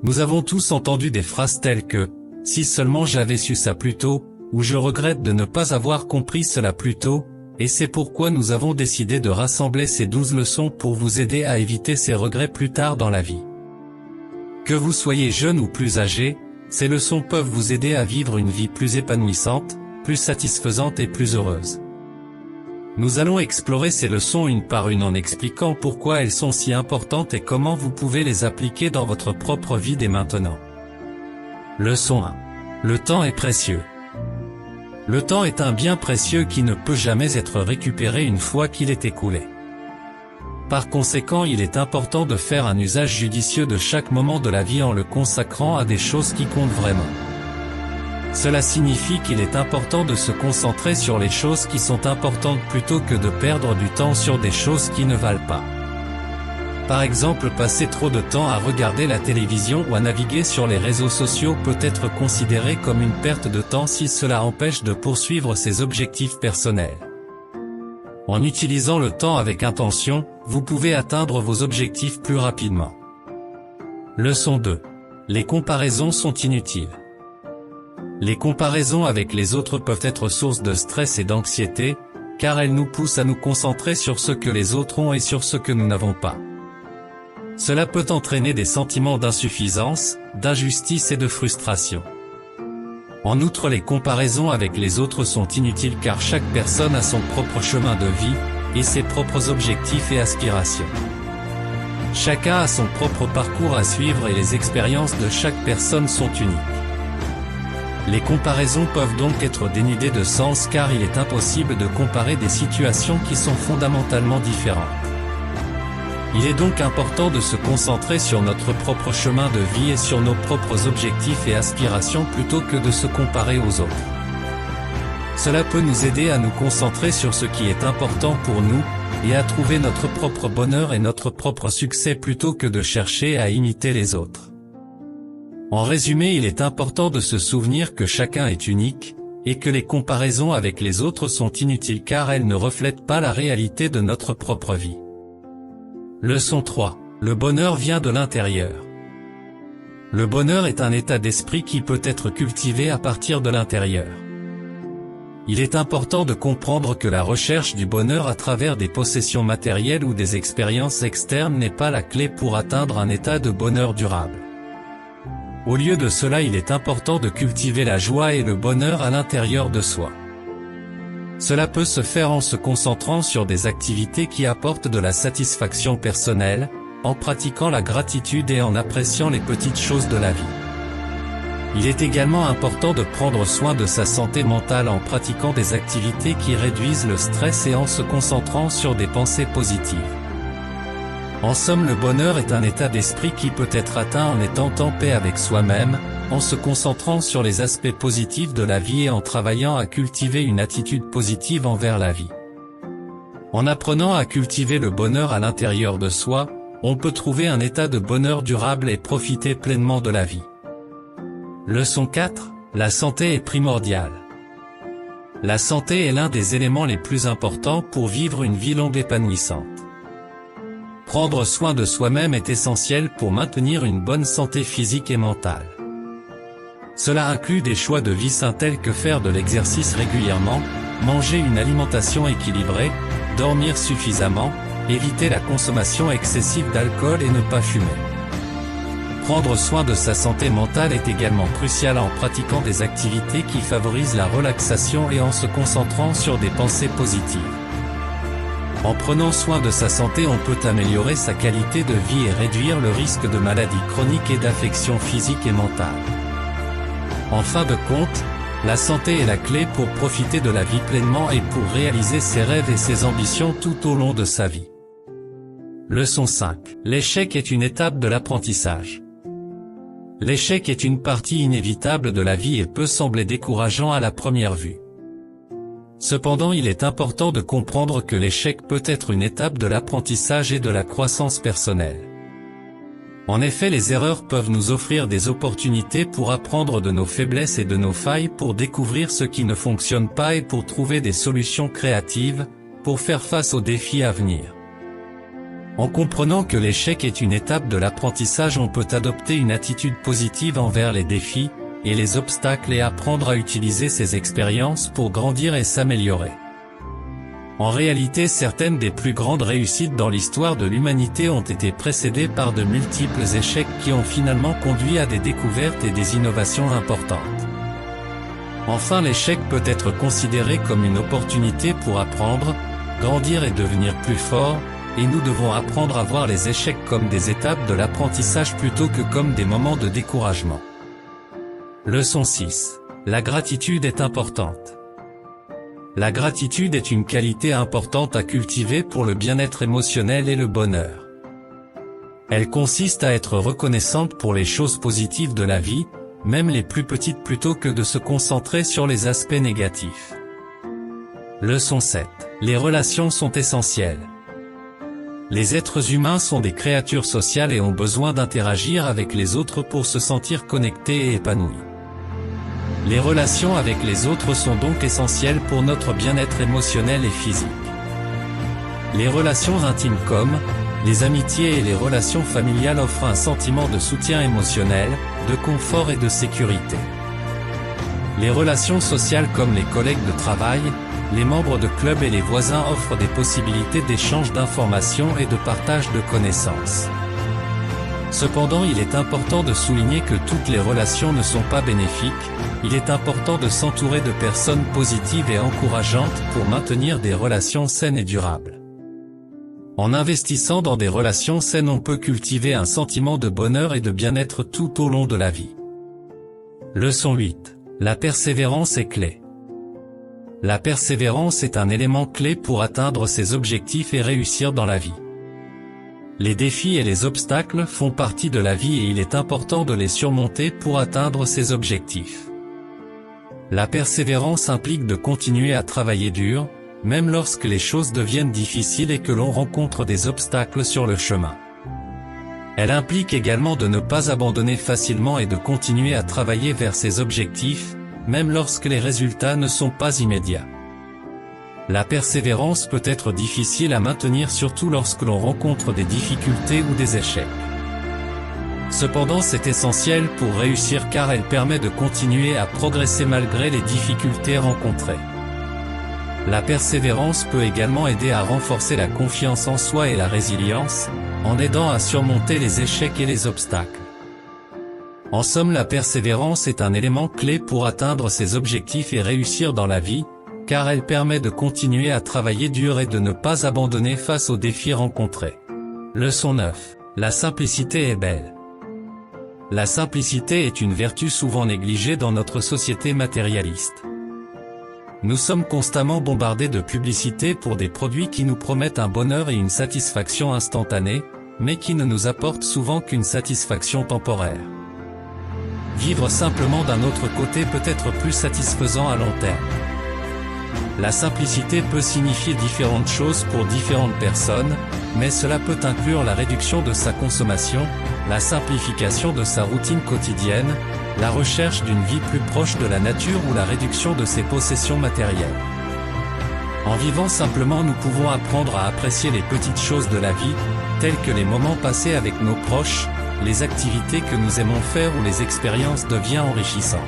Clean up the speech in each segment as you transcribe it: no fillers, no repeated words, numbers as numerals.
Nous avons tous entendu des phrases telles que « si seulement j'avais su ça plus tôt » ou « je regrette de ne pas avoir compris cela plus tôt », et c'est pourquoi nous avons décidé de rassembler ces 12 leçons pour vous aider à éviter ces regrets plus tard dans la vie. Que vous soyez jeune ou plus âgé, ces leçons peuvent vous aider à vivre une vie plus épanouissante, plus satisfaisante et plus heureuse. Nous allons explorer ces leçons une par une en expliquant pourquoi elles sont si importantes et comment vous pouvez les appliquer dans votre propre vie dès maintenant. Leçon 1. Le temps est précieux. Le temps est un bien précieux qui ne peut jamais être récupéré une fois qu'il est écoulé. Par conséquent, il est important de faire un usage judicieux de chaque moment de la vie en le consacrant à des choses qui comptent vraiment. Cela signifie qu'il est important de se concentrer sur les choses qui sont importantes plutôt que de perdre du temps sur des choses qui ne valent pas. Par exemple, passer trop de temps à regarder la télévision ou à naviguer sur les réseaux sociaux peut être considéré comme une perte de temps si cela empêche de poursuivre ses objectifs personnels. En utilisant le temps avec intention, vous pouvez atteindre vos objectifs plus rapidement. Leçon 2. Les comparaisons sont inutiles. Les comparaisons avec les autres peuvent être source de stress et d'anxiété, car elles nous poussent à nous concentrer sur ce que les autres ont et sur ce que nous n'avons pas. Cela peut entraîner des sentiments d'insuffisance, d'injustice et de frustration. En outre, les comparaisons avec les autres sont inutiles car chaque personne a son propre chemin de vie, et ses propres objectifs et aspirations. Chacun a son propre parcours à suivre et les expériences de chaque personne sont uniques. Les comparaisons peuvent donc être dénudées de sens car il est impossible de comparer des situations qui sont fondamentalement différentes. Il est donc important de se concentrer sur notre propre chemin de vie et sur nos propres objectifs et aspirations plutôt que de se comparer aux autres. Cela peut nous aider à nous concentrer sur ce qui est important pour nous, et à trouver notre propre bonheur et notre propre succès plutôt que de chercher à imiter les autres. En résumé, il est important de se souvenir que chacun est unique, et que les comparaisons avec les autres sont inutiles car elles ne reflètent pas la réalité de notre propre vie. Leçon 3. Le bonheur vient de l'intérieur. Le bonheur est un état d'esprit qui peut être cultivé à partir de l'intérieur. Il est important de comprendre que la recherche du bonheur à travers des possessions matérielles ou des expériences externes n'est pas la clé pour atteindre un état de bonheur durable. Au lieu de cela, il est important de cultiver la joie et le bonheur à l'intérieur de soi. Cela peut se faire en se concentrant sur des activités qui apportent de la satisfaction personnelle, en pratiquant la gratitude et en appréciant les petites choses de la vie. Il est également important de prendre soin de sa santé mentale en pratiquant des activités qui réduisent le stress et en se concentrant sur des pensées positives. En somme, le bonheur est un état d'esprit qui peut être atteint en étant en paix avec soi-même, en se concentrant sur les aspects positifs de la vie et en travaillant à cultiver une attitude positive envers la vie. En apprenant à cultiver le bonheur à l'intérieur de soi, on peut trouver un état de bonheur durable et profiter pleinement de la vie. Leçon 4. La santé est primordiale. La santé est l'un des éléments les plus importants pour vivre une vie longue épanouissante. Prendre soin de soi-même est essentiel pour maintenir une bonne santé physique et mentale. Cela inclut des choix de vie sains tels que faire de l'exercice régulièrement, manger une alimentation équilibrée, dormir suffisamment, éviter la consommation excessive d'alcool et ne pas fumer. Prendre soin de sa santé mentale est également crucial en pratiquant des activités qui favorisent la relaxation et en se concentrant sur des pensées positives. En prenant soin de sa santé, on peut améliorer sa qualité de vie et réduire le risque de maladies chroniques et d'affections physiques et mentales. En fin de compte, la santé est la clé pour profiter de la vie pleinement et pour réaliser ses rêves et ses ambitions tout au long de sa vie. Leçon 5. L'échec est une étape de l'apprentissage. L'échec est une partie inévitable de la vie et peut sembler décourageant à la première vue. Cependant, il est important de comprendre que l'échec peut être une étape de l'apprentissage et de la croissance personnelle. En effet, les erreurs peuvent nous offrir des opportunités pour apprendre de nos faiblesses et de nos failles, pour découvrir ce qui ne fonctionne pas et pour trouver des solutions créatives, pour faire face aux défis à venir. En comprenant que l'échec est une étape de l'apprentissage, on peut adopter une attitude positive envers les défis et les obstacles et apprendre à utiliser ces expériences pour grandir et s'améliorer. En réalité, certaines des plus grandes réussites dans l'histoire de l'humanité ont été précédées par de multiples échecs qui ont finalement conduit à des découvertes et des innovations importantes. Enfin, l'échec peut être considéré comme une opportunité pour apprendre, grandir et devenir plus fort, et nous devons apprendre à voir les échecs comme des étapes de l'apprentissage plutôt que comme des moments de découragement. Leçon 6. La gratitude est importante. La gratitude est une qualité importante à cultiver pour le bien-être émotionnel et le bonheur. Elle consiste à être reconnaissante pour les choses positives de la vie, même les plus petites, plutôt que de se concentrer sur les aspects négatifs. Leçon 7. Les relations sont essentielles. Les êtres humains sont des créatures sociales et ont besoin d'interagir avec les autres pour se sentir connectés et épanouis. Les relations avec les autres sont donc essentielles pour notre bien-être émotionnel et physique. Les relations intimes comme les amitiés et les relations familiales offrent un sentiment de soutien émotionnel, de confort et de sécurité. Les relations sociales comme les collègues de travail, les membres de clubs et les voisins offrent des possibilités d'échange d'informations et de partage de connaissances. Cependant, il est important de souligner que toutes les relations ne sont pas bénéfiques. Il est important de s'entourer de personnes positives et encourageantes pour maintenir des relations saines et durables. En investissant dans des relations saines, on peut cultiver un sentiment de bonheur et de bien-être tout au long de la vie. Leçon 8. La persévérance est clé. La persévérance est un élément clé pour atteindre ses objectifs et réussir dans la vie. Les défis et les obstacles font partie de la vie et il est important de les surmonter pour atteindre ses objectifs. La persévérance implique de continuer à travailler dur, même lorsque les choses deviennent difficiles et que l'on rencontre des obstacles sur le chemin. Elle implique également de ne pas abandonner facilement et de continuer à travailler vers ses objectifs, même lorsque les résultats ne sont pas immédiats. La persévérance peut être difficile à maintenir, surtout lorsque l'on rencontre des difficultés ou des échecs. Cependant, c'est essentiel pour réussir car elle permet de continuer à progresser malgré les difficultés rencontrées. La persévérance peut également aider à renforcer la confiance en soi et la résilience, en aidant à surmonter les échecs et les obstacles. En somme, la persévérance est un élément clé pour atteindre ses objectifs et réussir dans la vie, car elle permet de continuer à travailler dur et de ne pas abandonner face aux défis rencontrés. Leçon 9. La simplicité est belle. La simplicité est une vertu souvent négligée dans notre société matérialiste. Nous sommes constamment bombardés de publicités pour des produits qui nous promettent un bonheur et une satisfaction instantanée, mais qui ne nous apportent souvent qu'une satisfaction temporaire. Vivre simplement d'un autre côté peut être plus satisfaisant à long terme. La simplicité peut signifier différentes choses pour différentes personnes, mais cela peut inclure la réduction de sa consommation, la simplification de sa routine quotidienne, la recherche d'une vie plus proche de la nature ou la réduction de ses possessions matérielles. En vivant simplement, nous pouvons apprendre à apprécier les petites choses de la vie, telles que les moments passés avec nos proches, les activités que nous aimons faire ou les expériences deviennent enrichissantes.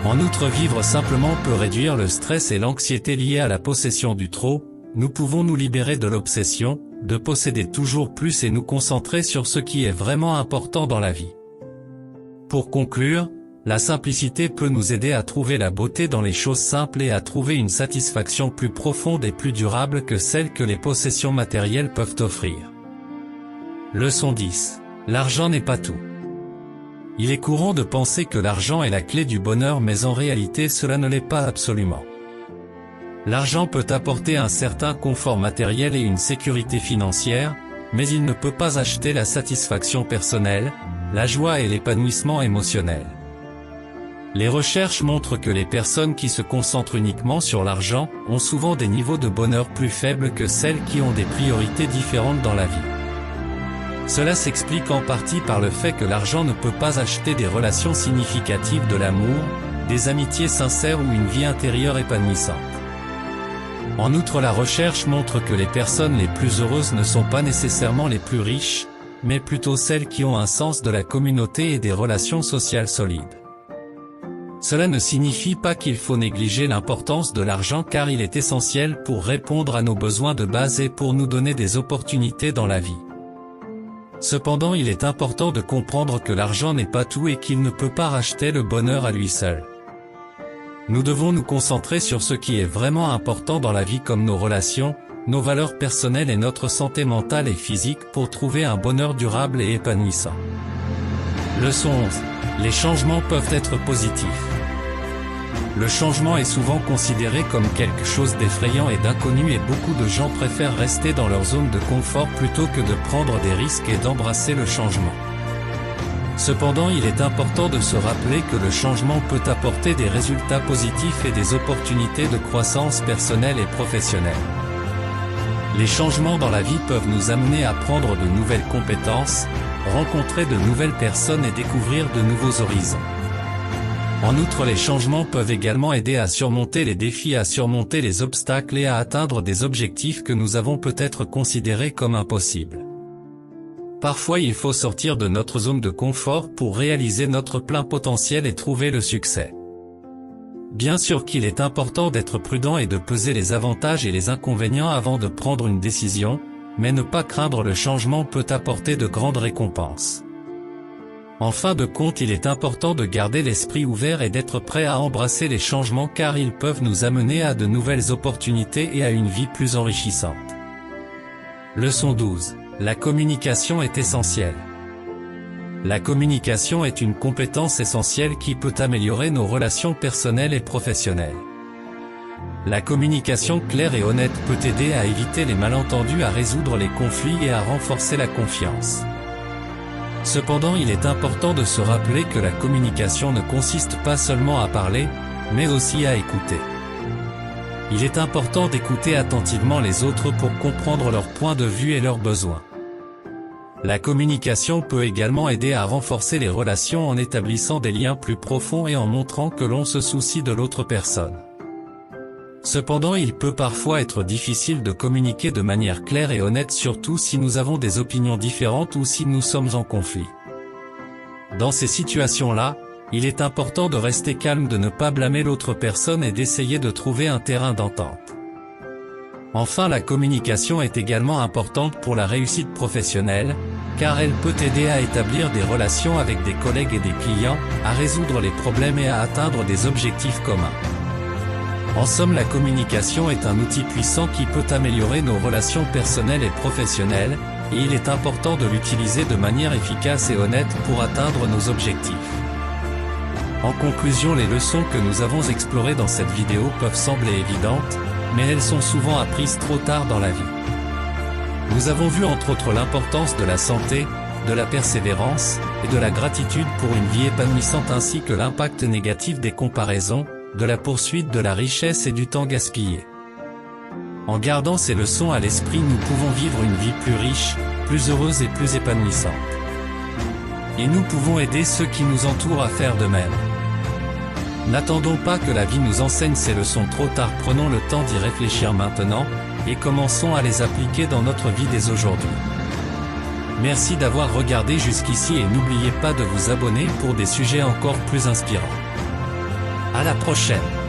En outre, vivre simplement peut réduire le stress et l'anxiété liés à la possession du trop. Nous pouvons nous libérer de l'obsession, de posséder toujours plus et nous concentrer sur ce qui est vraiment important dans la vie. Pour conclure, la simplicité peut nous aider à trouver la beauté dans les choses simples et à trouver une satisfaction plus profonde et plus durable que celle que les possessions matérielles peuvent offrir. Leçon 10. L'argent n'est pas tout. Il est courant de penser que l'argent est la clé du bonheur, mais en réalité cela ne l'est pas absolument. L'argent peut apporter un certain confort matériel et une sécurité financière, mais il ne peut pas acheter la satisfaction personnelle, la joie et l'épanouissement émotionnel. Les recherches montrent que les personnes qui se concentrent uniquement sur l'argent ont souvent des niveaux de bonheur plus faibles que celles qui ont des priorités différentes dans la vie. Cela s'explique en partie par le fait que l'argent ne peut pas acheter des relations significatives, de l'amour, des amitiés sincères ou une vie intérieure épanouissante. En outre, la recherche montre que les personnes les plus heureuses ne sont pas nécessairement les plus riches, mais plutôt celles qui ont un sens de la communauté et des relations sociales solides. Cela ne signifie pas qu'il faut négliger l'importance de l'argent, car il est essentiel pour répondre à nos besoins de base et pour nous donner des opportunités dans la vie. Cependant, il est important de comprendre que l'argent n'est pas tout et qu'il ne peut pas racheter le bonheur à lui seul. Nous devons nous concentrer sur ce qui est vraiment important dans la vie, comme nos relations, nos valeurs personnelles et notre santé mentale et physique, pour trouver un bonheur durable et épanouissant. Leçon 11. Les changements peuvent être positifs. Le changement est souvent considéré comme quelque chose d'effrayant et d'inconnu, et beaucoup de gens préfèrent rester dans leur zone de confort plutôt que de prendre des risques et d'embrasser le changement. Cependant, il est important de se rappeler que le changement peut apporter des résultats positifs et des opportunités de croissance personnelle et professionnelle. Les changements dans la vie peuvent nous amener à prendre de nouvelles compétences, rencontrer de nouvelles personnes et découvrir de nouveaux horizons. En outre, les changements peuvent également aider à surmonter les défis, à surmonter les obstacles et à atteindre des objectifs que nous avons peut-être considérés comme impossibles. Parfois, il faut sortir de notre zone de confort pour réaliser notre plein potentiel et trouver le succès. Bien sûr qu'il est important d'être prudent et de peser les avantages et les inconvénients avant de prendre une décision, mais ne pas craindre le changement peut apporter de grandes récompenses. En fin de compte, il est important de garder l'esprit ouvert et d'être prêt à embrasser les changements, car ils peuvent nous amener à de nouvelles opportunités et à une vie plus enrichissante. Leçon 12. La communication est essentielle. La communication est une compétence essentielle qui peut améliorer nos relations personnelles et professionnelles. La communication claire et honnête peut aider à éviter les malentendus, à résoudre les conflits et à renforcer la confiance. Cependant, il est important de se rappeler que la communication ne consiste pas seulement à parler, mais aussi à écouter. Il est important d'écouter attentivement les autres pour comprendre leur point de vue et leurs besoins. La communication peut également aider à renforcer les relations en établissant des liens plus profonds et en montrant que l'on se soucie de l'autre personne. Cependant, il peut parfois être difficile de communiquer de manière claire et honnête, surtout si nous avons des opinions différentes ou si nous sommes en conflit. Dans ces situations-là, il est important de rester calme, de ne pas blâmer l'autre personne et d'essayer de trouver un terrain d'entente. Enfin, la communication est également importante pour la réussite professionnelle, car elle peut aider à établir des relations avec des collègues et des clients, à résoudre les problèmes et à atteindre des objectifs communs. En somme, la communication est un outil puissant qui peut améliorer nos relations personnelles et professionnelles, et il est important de l'utiliser de manière efficace et honnête pour atteindre nos objectifs. En conclusion, les leçons que nous avons explorées dans cette vidéo peuvent sembler évidentes, mais elles sont souvent apprises trop tard dans la vie. Nous avons vu entre autres l'importance de la santé, de la persévérance, et de la gratitude pour une vie épanouissante, ainsi que l'impact négatif des comparaisons, de la poursuite de la richesse et du temps gaspillé. En gardant ces leçons à l'esprit, nous pouvons vivre une vie plus riche, plus heureuse et plus épanouissante. Et nous pouvons aider ceux qui nous entourent à faire de même. N'attendons pas que la vie nous enseigne ces leçons trop tard, prenons le temps d'y réfléchir maintenant, et commençons à les appliquer dans notre vie dès aujourd'hui. Merci d'avoir regardé jusqu'ici et n'oubliez pas de vous abonner pour des sujets encore plus inspirants. À la prochaine!